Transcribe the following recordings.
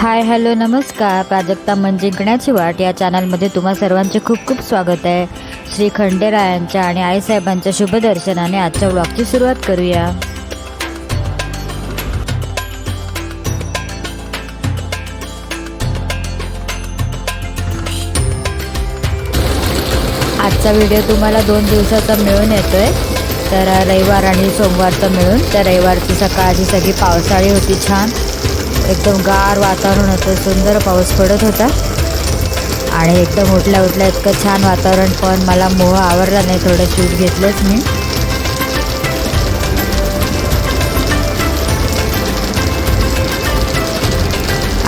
Hi hello नमस्कार. प्राजक्ता मन जिंकण्याची वाट या चॅनलमध्ये तुम्हा सर्वांचे खूप खूप स्वागत आहे. श्री खंडेरायांच्या आणि आईसाहेबांच्या शुभदर्शनाने आजच्या व्लॉगची सुरुवात करूया. आजचा व्हिडिओ तुम्हाला 2 दिवसाचा मिळून येतोय. तर रविवार आणि सोमवारचा मिळून. तर रविवारची सकाळची सगळी पावसाळी होती, छान एकदम गार वातावरण होतं, सुंदर पाऊस पडत होता आणि एकदम उठल्या उठल्या इतकं छान वातावरण. पण मला मोह आवरला नाही, थोडं शूट घेतलंच मी.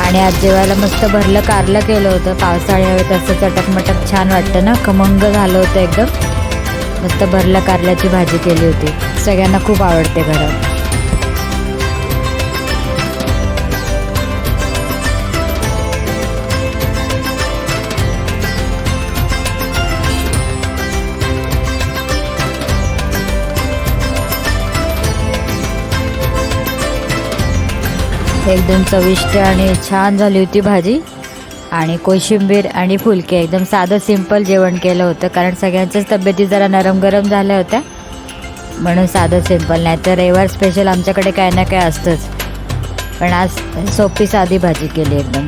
आणि आज जेवायला मस्त भरलं कारलं केलं होतं. पावसाळी हवेत असं चटकमटक छान वाटतं ना, खमंग झालं होतं एकदम. मस्त भरलं कारल्याची भाजी केली होती, सगळ्यांना खूप आवडते घरात. एकदम चविष्ट आणि छान झाली होती भाजी. आणि कोशिंबीर आणि फुलके, एकदम साधं सिंपल जेवण केलं होतं, कारण सगळ्यांच्याच तब्येती जरा नरम गरम झाल्या होत्या म्हणून साधं सिंपल. नाही तर रविवार स्पेशल आमच्याकडे काय ना काय असतंच, पण आज सोपी साधी भाजी केली एकदम.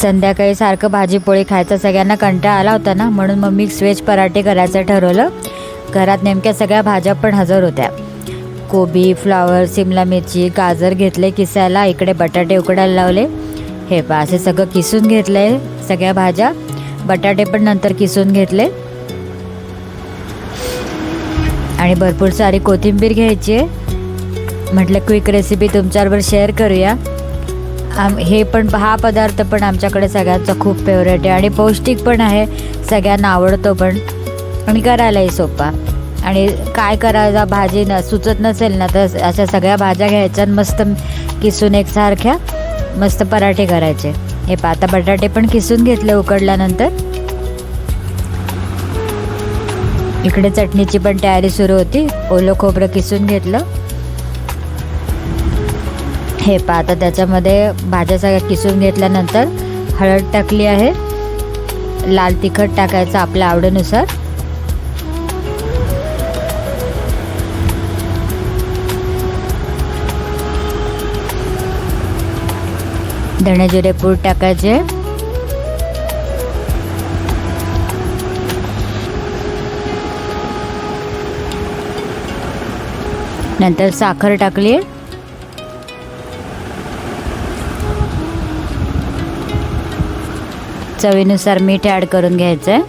संध्याकाळी सारखं भाजीपोळी खायचा सगळ्यांना कंटाळा आला होता ना, म्हणून मग मिक्स व्हेज पराठे करायचं ठरवलं. घरात नेमक्या सगळ्या भाज्या पण हजर होत्या. कोबी, फ्लावर, सिमला मिरची, गाजर घेतले किसायला. इकडे बटाटे उकडायला लावले. हे पहा, असे सगळं किसून घेतले सगळ्या भाज्या. बटाटे पण नंतर किसून घेतले. आणि भरपूर सारी कोथिंबीर घ्यायची आहे. म्हटलं क्विक रेसिपी तुमच्याबरोबर शेअर करूया. हे पण हा पदार्थ पण आमच्याकडे सगळ्यांचा खूप फेवरेट आहे आणि पौष्टिक पण आहे, सगळ्यांना आवडतो पण, आणि करायलाही सोपा. आणि काय करायचा भाजी सुचत नसेल ना, तर अशा सगळ्या भाज्या घ्यायच्या मस्त किसून एकसारख्या मस्त पराठे करायचे. हे आता बटाटे पण किसून घेतले उकडल्यानंतर. इकडे चटणीची पण तयारी सुरू होती. ओलं खोबरं किसून घेतलं. हे पहा, आता त्याच्यामध्ये भाज्या सगळ्या किसून घेतल्यानंतर हळद टाकली आहे. लाल तिखट टाकायचं आपल्या आवडीनुसार. धणे जिरे पूड टाकायचे. नंतर साखर टाकली. चवीनुसार मीठ ॲड करून घ्यायचं आहे.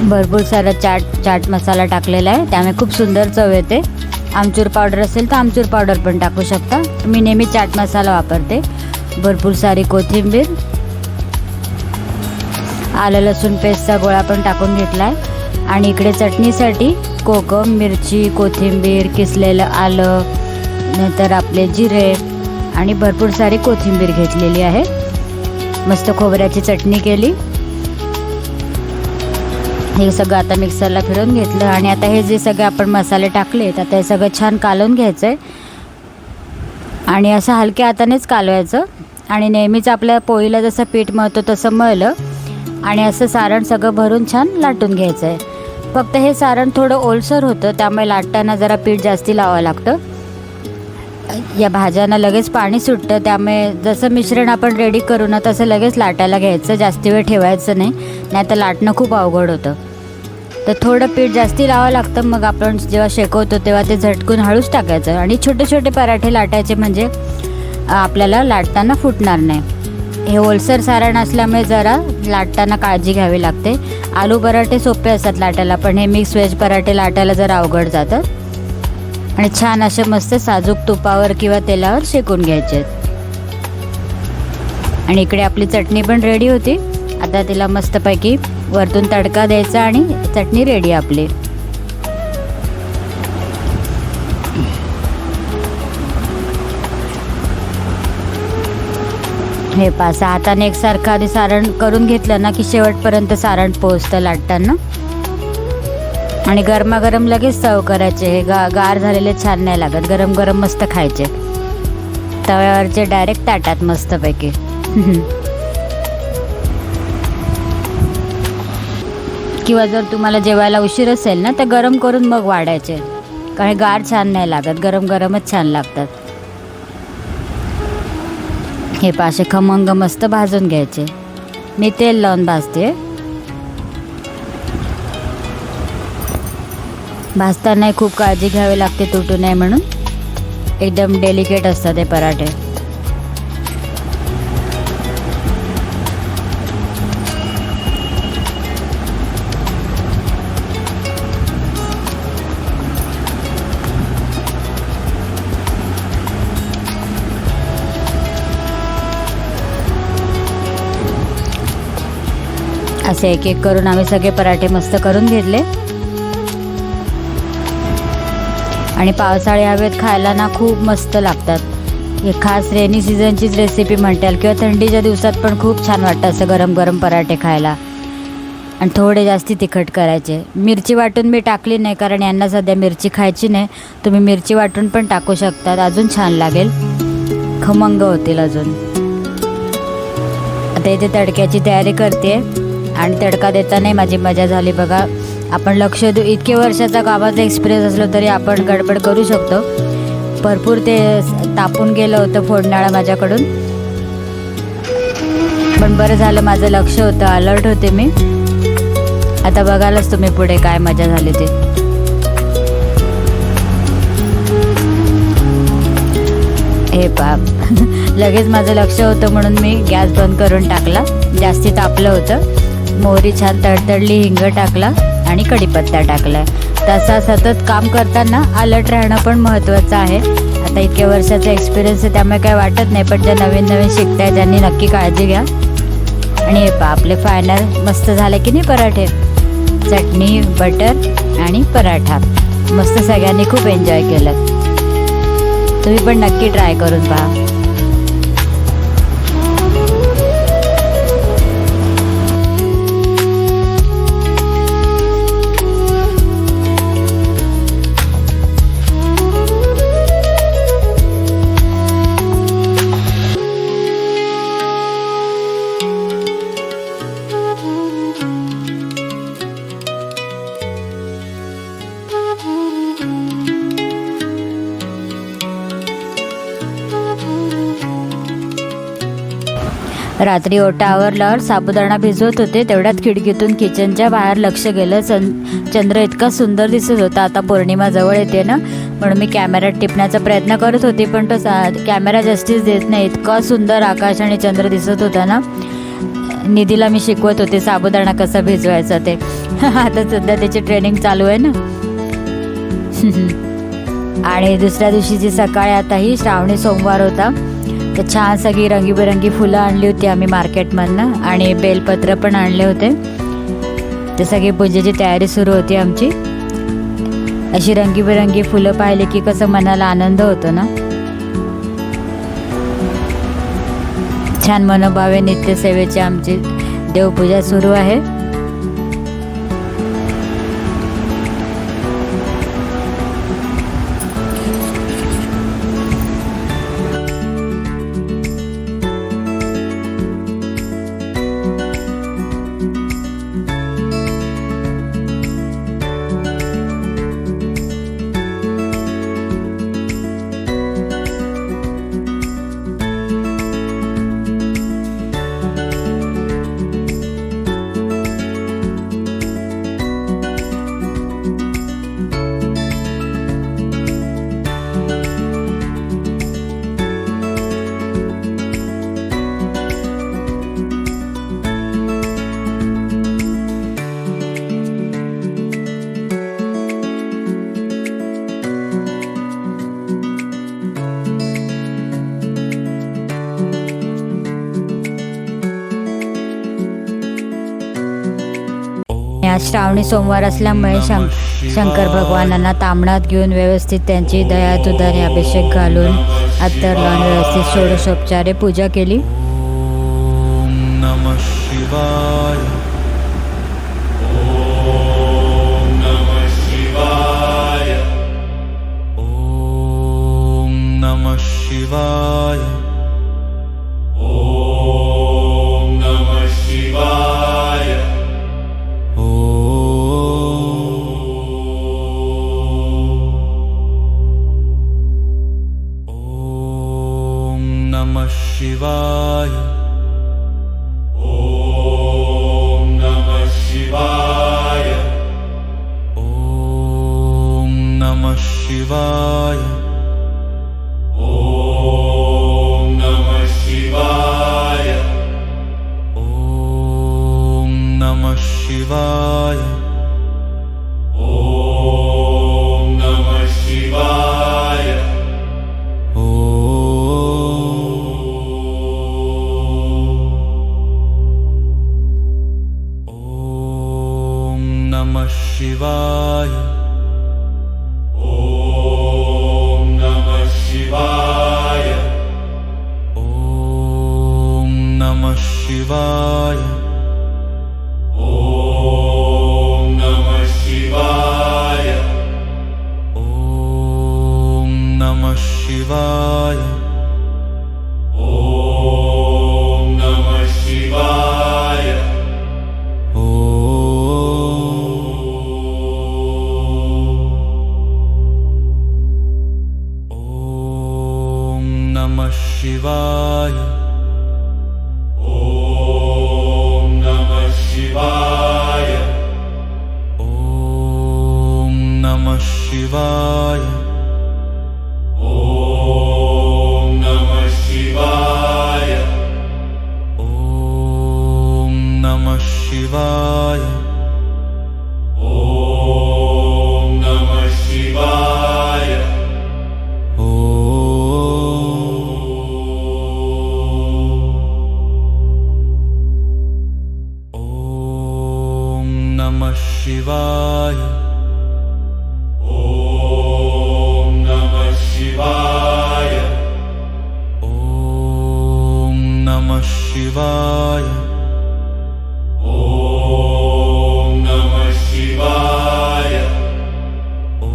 भरपूर सारा चाट मसाला टाकलेला आहे, त्यामुळे खूप सुंदर चव येते. आमचूर पावडर असेल तर आमचूर पावडर पण टाकू शकता. मी नेहमी चाट मसाला वापरते. भरपूर सारी कोथिंबीर, आलं लसूण पेस्टचा गोळा पण टाकून घेतला आहे. आणि इकडे चटणीसाठी कोकम, मिरची, कोथिंबीर, किसलेलं आलं, नंतर आपले जिरे आणि भरपूर सारी कोथिंबीर घेतलेली आहे. मस्त खोबऱ्याची चटणी केली. हे सगळं आता मिक्सरला फिरवून घेतलं. आणि आता हे जे सगळे आपण मसाले टाकले आता हे सगळं छान कालवून घ्यायचं आहे. आणि असं हलक्या हातानेच कालवायचं. आणि नेहमीच आपल्या पोळीला जसं पीठ मळतो तसं मळलं आणि असं सारण सगळं भरून छान लाटून घ्यायचं आहे. फक्त हे सारण थोडं ओलसर होतं, त्यामुळे लाटताना जरा पीठ जास्ती लावावं लागतं. या भाज्यांना लगेच पाणी सुटतं, त्यामुळे जसं मिश्रण आपण रेडी करू ना तसं लगेच लाटायला घ्यायचं, जास्ती वेळ ठेवायचं नाही, नाहीतर लाटणं खूप अवघड होतं. तर थोडं पीठ जास्ती लावावं लागतं. मग आपण जेव्हा शेकवतो तेव्हा ते झटकून हळूच टाकायचं. आणि छोटे छोटे पराठे लाटायचे, म्हणजे आपल्याला लाटताना फुटणार नाही. हे ओलसर सारण असल्यामुळे जरा लाटताना काळजी घ्यावी लागते. आलू पराठे सोपे असतात लाटायला, पण हे मिक्स व्हेज पराठे लाटायला जरा अवघड जातात. आणि छान असे मस्त साजूक तुपावर किंवा तेलावर शेकून घ्यायचे. आणि इकडे आपली चटणी पण रेडी होती. आता तिला मस्तपैकी वरतून तडका द्यायचा आणि चटणी रेडी आपली. हे पासा हाताने एकसारखं आधी सारण करून घेतलं ना की शेवटपर्यंत सारण पोहोचतं लाटताना. आणि गरमागरम लगेच सर्व करायचे. हे गार झालेले छान नाही लागत, गरम गरम मस्त खायचे. तव्यावरचे डायरेक्ट ताटात मस्तपैकी. किंवा जर तुम्हाला जेवायला उशीर असेल ना तर गरम करून मग वाढायचे, कारण गार छान नाही लागत, गरम गरमच छान लागतात. हे पाशे खमंग मस्त भाजून घ्यायचे. मी तेल लावून भाजते. भाजताना खूप काळजी घ्यावी लागते तुटू नये म्हणून. एकदम डेलिकेट असतात हे पराठे. असे एक एक करून आम्ही सगळे पराठे मस्त करून घेतले. आणि पावसाळी हवेत खायला ना खूप मस्त लागतात. हे खास रेनी सीझनचीच रेसिपी म्हणताल, किंवा थंडीच्या दिवसात पण खूप छान वाटतं असं गरम गरम पराठे खायला. आणि थोडे जास्ती तिखट करायचे. मिरची वाटून मी टाकली नाही, कारण यांना सध्या मिरची खायची नाही. तुम्ही मिरची वाटून पण टाकू शकतात, अजून छान लागेल, खमंग होतील अजून. आता इथे तडक्याची तयारी करते. आणि तडका देताना माझी मजा झाली बघा. आपण लक्ष देऊ, इतके वर्षाचा कामाचा एक्सपिरियन्स असलो तरी आपण गडबड करू शकतो. भरपूर ते तापून गेलं होतं फोडणाळं माझ्याकडून, पण बरं झालं माझं लक्ष होतं, अलर्ट होते मी. आता बघालच तुम्ही पुढे काय मजा झाली ते. हे पाप लगेच माझं लक्ष होतं म्हणून मी गॅस बंद करून टाकला. जास्ती तापलं होतं. मोहरी छान तडतडली, हिंग टाकला आणि कढीपत्ता टाकला. तसा सतत काम करताना अलर्ट राहणं पण महत्त्वाचं आहे. आता इतक्या वर्षाचा एक्सपिरियन्स आहे त्यामुळे काय वाटत नाही, पण ज्या नवीन नवीन शिकताय त्यांनी नक्की काळजी घ्या. आणि हे पहा आपले फायनल मस्त झाले की नाही पराठे. चटणी, बटर आणि पराठा मस्त, सगळ्यांनी खूप एन्जॉय केलं. तुम्ही पण नक्की ट्राय करून पहा. रात्री ओटा आवरल्यावर साबुदाणा भिजवत होते, तेवढ्यात खिडकीतून किचनच्या बाहेर लक्ष गेलं. चंद्र इतका सुंदर दिसत होता. आता पौर्णिमा जवळ येते ना, म्हणून मी कॅमेऱ्यात टिपण्याचा प्रयत्न करत होते, पण तो कॅमेरा जस्टिस देत नाही. इतका सुंदर आकाश आणि चंद्र दिसत होता ना. निधीला मी शिकवत होते साबुदाणा कसा भिजवायचा ते. आता सध्या त्याची ट्रेनिंग चालू आहे ना. आणि दुसऱ्या दिवशीची सकाळी, आता ही श्रावणी सोमवार होता, तर छान सगळी रंगीबेरंगी फुलं आणली होती आम्ही मार्केटमधनं. आणि बेलपत्र पण आणले होते. ते सगळी पूजेची तयारी सुरू होती आमची. अशी रंगीबेरंगी फुलं पाहिली की कसं मनाला आनंद होतो ना. छान मनोभावे नित्यसेवेची आमची देवपूजा सुरू आहे. आज श्रावणी सोमवार असल्यामुळे शंकर भगवानांना तांबणात घेऊन व्यवस्थित त्यांची दया दुधाने अभिषेक घालून अत्तर लावून व्यवस्थित षोडशोपचारे पूजा केली. नमः शिवाय नमः शिवाय ॐ नमः शिवाय ॐ नमः शिवाय ॐ नमः शिवाय ॐ नमः शिवाय शिवाय ॐ नमः शिवाय ॐ नमः शिवाय ॐ नमः शिवाय ॐ नमः शिवाय शिवाय ॐ नमः शिवाय ॐ नमः शिवाय ॐ नमः शिवाय ॐ नमः शिवाय शिवाय ॐ नमः शिवाय ॐ नमः शिवाय ॐ नमः शिवाय ॐ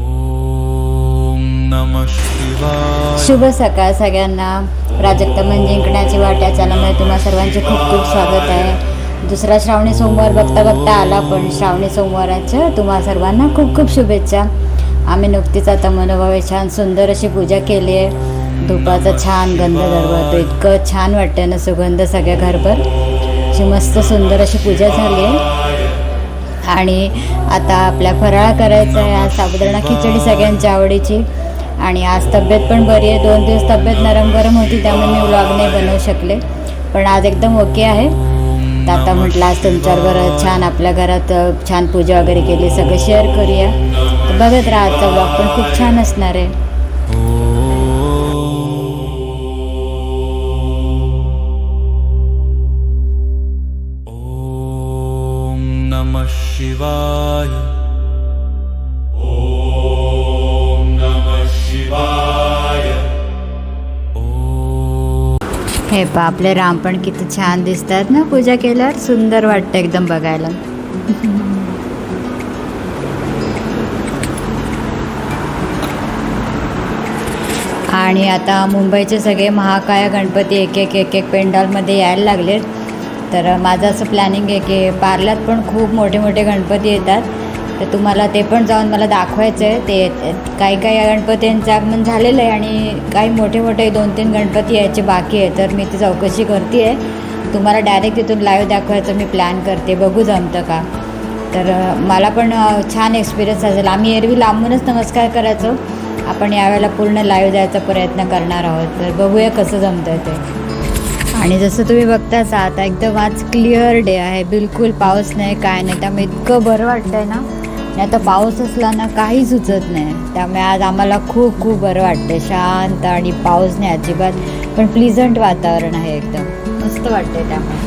नमः शिवाय शुभ सकाळ सगळ्यांना. प्राजक्त मन जिंकण्याची वाट या चॅनलमध्ये तुम्हा सर्वांचे खूप खूप स्वागत आहे. दुसरा श्रावणी सोमवार बघता बघता आला, पण श्रावणी सोमवाराच्या तुम्हा सर्वांना खूप खूप शुभेच्छा. आम्ही नुकतीच आता मनोभावे छान सुंदर अशी पूजा केली आहे. धुपाचा छान गंध दरवळतो, इतकं छान वाटतं ना, सुगंध सगळ्या घरभर. अशी मस्त सुंदर अशी पूजा झाली आहे. आणि आता आपल्या फराळ करायचा आहे. आज साबुदाणा खिचडी सगळ्यांच्या आवडीची. आणि आज तब्येत पण बरी आहे. 2 दिवस तब्येत नरम गरम होती, त्यामुळे मी व्लॉग नाही बनवू शकले, पण आज एकदम ओके आहे. तर आता म्हटलं आज तुमच्याबरोबर छान आपल्या घरात छान पूजा वगैरे केली, सगळं शेअर करूया. तर बघत राहा, आजचा व्लॉग पण खूप छान असणार आहे. नमः शिवाय हे पा, आपले राम पण किती छान दिसतात ना पूजा केल्यावर. सुंदर वाटतं एकदम बघायला. आणि आता मुंबईचे सगळे महाकाय गणपती एक एक पेंडॉलमध्ये यायला लागलेत. तर माझं असं प्लॅनिंग आहे की पार्ल्यात पण खूप मोठे मोठे गणपती येतात, तर तुम्हाला ते पण जाऊन मला दाखवायचं आहे. ते काही गणपतींचं आगमन झालेलं आहे आणि काही मोठे मोठे 2-3 गणपती यायचे बाकी आहे. तर मी ती चौकशी करते आहे. तुम्हाला डायरेक्ट तिथून लाईव्ह दाखवायचं मी प्लॅन करते, बघू जमतं का. तर मला पण छान एक्सपिरियन्स असेल. आम्ही एरवी लांबूनच नमस्कार करायचो, आपण यावेळेला पूर्ण लाईव्ह जायचा प्रयत्न करणार आहोत. तर बघूया कसं जमतं ते. आणि जसं तुम्ही बघताच आता एकदम आज क्लिअर डे आहे, बिलकुल पाऊस नाही काय नाही, त्यामुळे इतकं बरं वाटतं आहे ना. आणि आता पाऊस असला ना काही सुचत नाही, त्यामुळे आज आम्हाला खूप खूप बरं वाटतं. शांत आणि पाऊस नाही अजिबात, पण प्लीझंट वातावरण आहे, एकदम मस्त वाटतं त्यामुळे.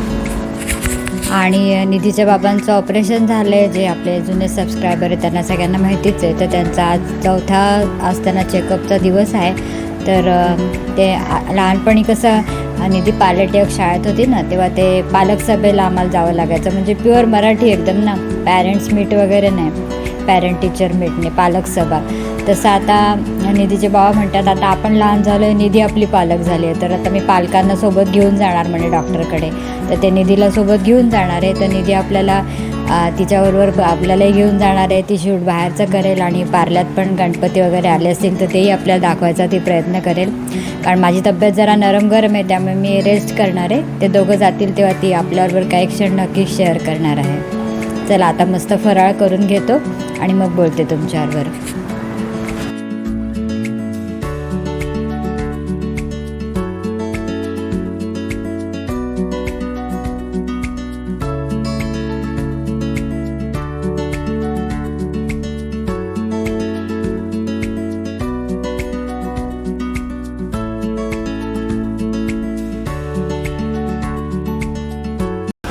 आणि निधीच्या बाबांचं ऑपरेशन झालं आहे, जे आपले जुने सबस्क्रायबर आहेत त्यांना सगळ्यांना माहितीच आहे. तर त्यांचा आज 4था आज त्यांना चेकअपचा दिवस आहे. तर लहानपणी कसं निधी पालट एक शाळेत होती ना, तेव्हा ते पालक सभेला आम्हाला जावं लागायचं. म्हणजे प्युअर मराठी एकदम ना, पॅरेंट्स मीट वगैरे नाही, पॅरेंट टीचर मीट नाही, पालक सभा. तसं आता निधीचे बाबा म्हणतात आता आपण लहान झालो आहे, निधी आपली पालक झाली आहे, तर आता मी पालकांना सोबत घेऊन जाणार म्हणे डॉक्टरकडे. तर ते निधीला सोबत घेऊन जाणार आहे. तर निधी आपल्याला तिच्याबरोबर आपल्यालाही घेऊन जाणार आहे. ती शूट बाहेरचं करेल आणि पार्ल्यात पण गणपती वगैरे आले असतील तर तेही आपल्याला दाखवायचा ती प्रयत्न करेल. कारण माझी तब्येत जरा नरम गरम आहे, त्यामुळे मी रेस्ट करणार आहे. ते दोघं जातील तेव्हा ती आपल्याबरोबर काही क्षण नक्कीच शेअर करणार आहे. चला आता मस्त फराळ करून घेतो आणि मग बोलते तुमच्याबरोबर.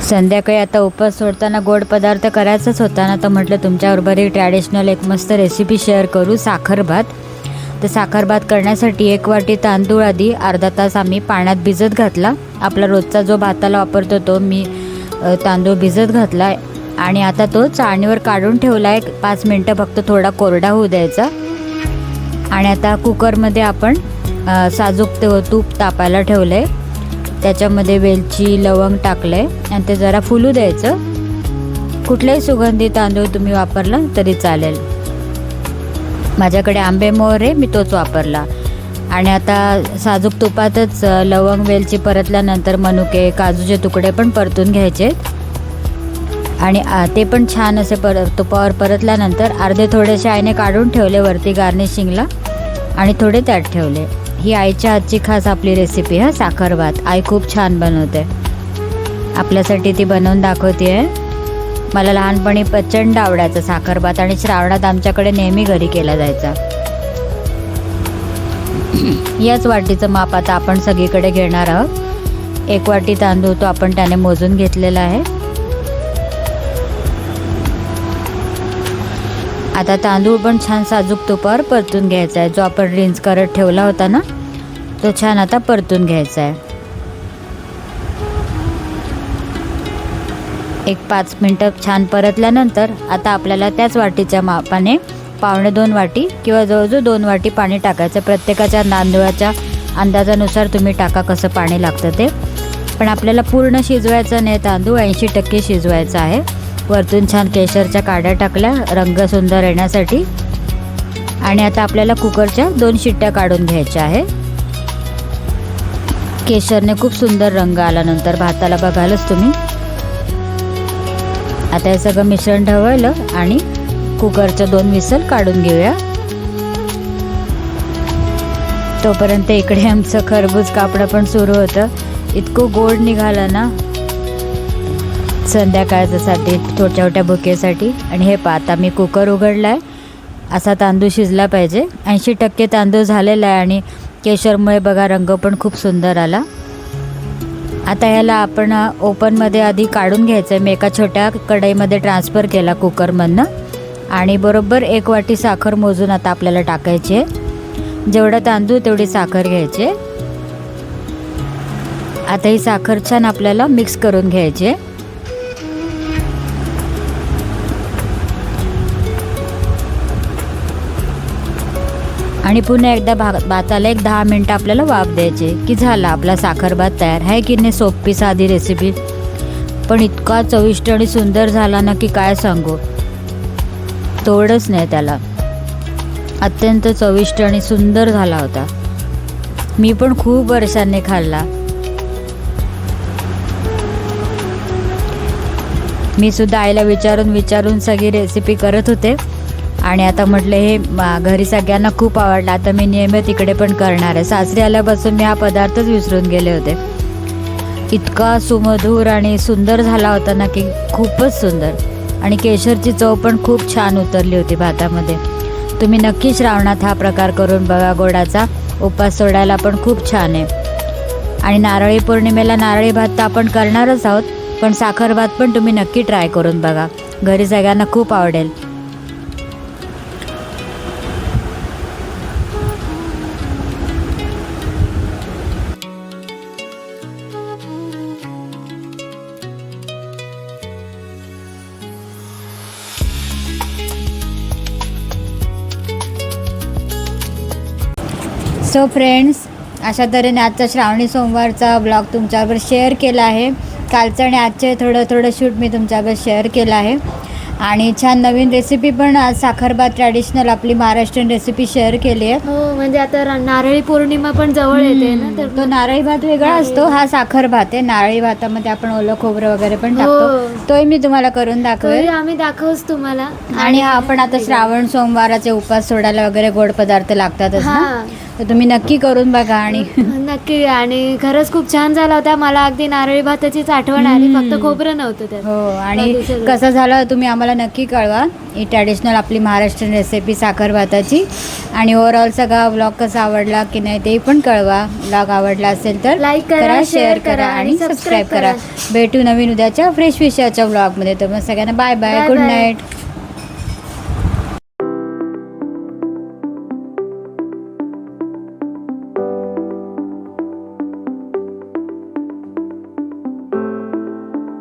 संध्याकाळी आता उपवास सोडताना गोड पदार्थ करायचाच होता ना, तर म्हटलं तुमच्याबरोबर एक ट्रॅडिशनल एक मस्त रेसिपी शेअर करू, साखर भात. तर साखर भात करण्यासाठी 1 वाटी तांदूळ आधी अर्धा तास आम्ही पाण्यात भिजत घातला. आपला रोजचा जो भाताला वापरतो तो मी तांदूळ भिजत घातला आणि आता तो चाळणीवर काढून ठेवला आहे. 5 मिनटं फक्त थोडा कोरडा होऊ द्यायचा. आणि आता कुकरमध्ये आपण साजूक तूप तापायला ठेवलं आहे. त्याच्यामध्ये वेलची लवंग टाकलं आहे आणि ते जरा फुलू द्यायचं. कुठलाही सुगंधी तांदूळ तुम्ही वापरला तरी चालेल. माझ्याकडे आंबेमोहर आहे, मी तोच वापरला. आणि आता साजूक तुपातच लवंग वेलची परतल्यानंतर मनुके काजूचे तुकडे पण परतून घ्यायचे आणि ते पण छान असे तुपावर परतल्यानंतर अर्धे थोडेसे आईने काढून ठेवले वरती गार्निशिंगला आणि थोडे त्यात ठेवले. ही आईच्या हातची खास आपली रेसिपी हा साखर भात. आई खूप छान बनवते, आपल्यासाठी ती बनवून दाखवते आहे. मला लहानपणी प्रचंड आवडायचं साखर भात आणि श्रावणात आमच्याकडे नेहमी घरी केला जायचा. याच वाटीचं माप आता आपण सगळीकडे घेणार आहोत. 1 वाटी तांदूळ तो आपण त्याने मोजून घेतलेला आहे. आता तांदूळ पण छान साजूक तुपावर परतून घ्यायचा आहे. जो आपण रिन्स करत ठेवला होता ना, तो छान आता परतून घ्यायचा आहे. 1-5 मिनटं छान परतल्यानंतर आता आपल्याला त्याच वाटीच्या मापाने 1.25 वाटी किंवा जवळजवळ 2 वाटी पाणी टाकायचं. प्रत्येकाच्या तांदूळाच्या अंदाजानुसार तुम्ही टाका कसं पाणी लागतं ते. पण आपल्याला पूर्ण शिजवायचं नाही, तांदूळ 80% शिजवायचा आहे. वरतून छान केशरच्या काड्या टाकल्या रंग सुंदर येण्यासाठी. आणि आता आपल्याला कुकरच्या 2 शिट्ट्या काढून घ्यायच्या आहे. केशरने खूप सुंदर रंग आल्यानंतर भाताला बघालच तुम्ही. आता हे सगळं मिश्रण ढवळलं आणि कुकरच्या 2 विसल काढून घेऊया. तोपर्यंत इकडे आमचं खरबूज कापडं पण सुरू होतं. इतकं गोड निघालं ना संध्याकाळच्यासाठी छोट्या छोट्या भुकेसाठी. आणि हे आता मी कुकर उघडला आहे. असा तांदूळ शिजला पाहिजे. 80% तांदूळ झालेला आहे आणि केशरमुळे बघा रंग पण खूप सुंदर आला. आता ह्याला आपण ओपनमध्ये आधी काढून घ्यायचं आहे. मी एका छोट्या कढईमध्ये ट्रान्सफर केला कुकरमधनं आणि बरोबर 1 वाटी साखर मोजून आता आपल्याला टाकायची आहे. जेवढा तांदूळ तेवढी साखर घ्यायची आहे. आता ही साखर छान आपल्याला मिक्स करून घ्यायची आहे. आणि पुन्हा एकदा भाताला 10 मिनटं आपल्याला वाफ द्यायची की झाला आपला साखर भात तयार आहे. की नाही सोपी साधी रेसिपी पण इतका चविष्ट आणि सुंदर झाला ना की काय सांगू, तोडच नाही त्याला. अत्यंत चविष्ट आणि सुंदर झाला होता. मी पण खूप वर्षांनी खाल्ला. मी सुद्धा आईला विचारून सगळी रेसिपी करत होते आणि आता म्हटलं हे घरी सगळ्यांना खूप आवडला. आता मी नियमित इकडे पण करणार आहे. सासरी आल्यापासून मी हा पदार्थच विसरून गेले होते. इतका सुमधूर आणि सुंदर झाला होता ना की खूपच सुंदर. आणि केशरची चव पण खूप छान उतरली होती भातामध्ये. तुम्ही नक्की श्रावणात हा प्रकार करून बघा. गोडाचा उपवास सोडायला पण खूप छान आहे. आणि नारळी पौर्णिमेला नारळी भात तर आपण करणारच आहोत, पण साखर भात पण तुम्ही नक्की ट्राय करून बघा. घरी सगळ्यांना खूप आवडेल. सो फ्रेंड्स, अशा तऱ्हेने आजचा श्रावणी सोमवारचा ब्लॉग तुमच्याबरोबर शेअर केला आहे. कालचं आणि आजचे थोडं शूट मी तुमच्याबरोबर शेअर केलं आहे. आणि छान नवीन रेसिपी पण आज साखरभात ट्रॅडिशनल आपली महाराष्ट्रीयन रेसिपी शेअर केली आहे. हो, म्हणजे आता नारळी पौर्णिमा पण जवळ येते ना, तर तो नारळी भात वेगळा असतो, हा साखर भात आहे. नारळी भातामध्ये आपण ओलं खोबरं वगैरे पण टाकतो. तोही मी तुम्हाला करून दाखवेल. आम्ही दाखवूच तुम्हाला. आणि हा आपण आता श्रावण सोमवाराचे उपास सोडायला वगैरे गोड पदार्थ लागतातच ना, तर तुम्ही नक्की करून बघा. आणि नक्की. आणि खरंच खूप छान झाला होता. मला अगदी नारळी भाताचीच आठवण आली, फक्त खोबरं नव्हतं त्यात. हो, आणि कसं झालं तुम्ही आम्हाला नक्की कळवा. ही ट्रॅडिशनल आपली महाराष्ट्रीयन रेसिपी साखर भाताची. आणि ओव्हरऑल सगळा ब्लॉग कसा आवडला की नाही ते पण कळवा. ब्लॉग आवडला असेल तर लाईक करा, शेअर करा आणि सबस्क्राईब करा. भेटू नवीन उद्याच्या फ्रेश विषयाच्या ब्लॉगमध्ये. तर मग सगळ्यांना बाय बाय, गुड नाईट.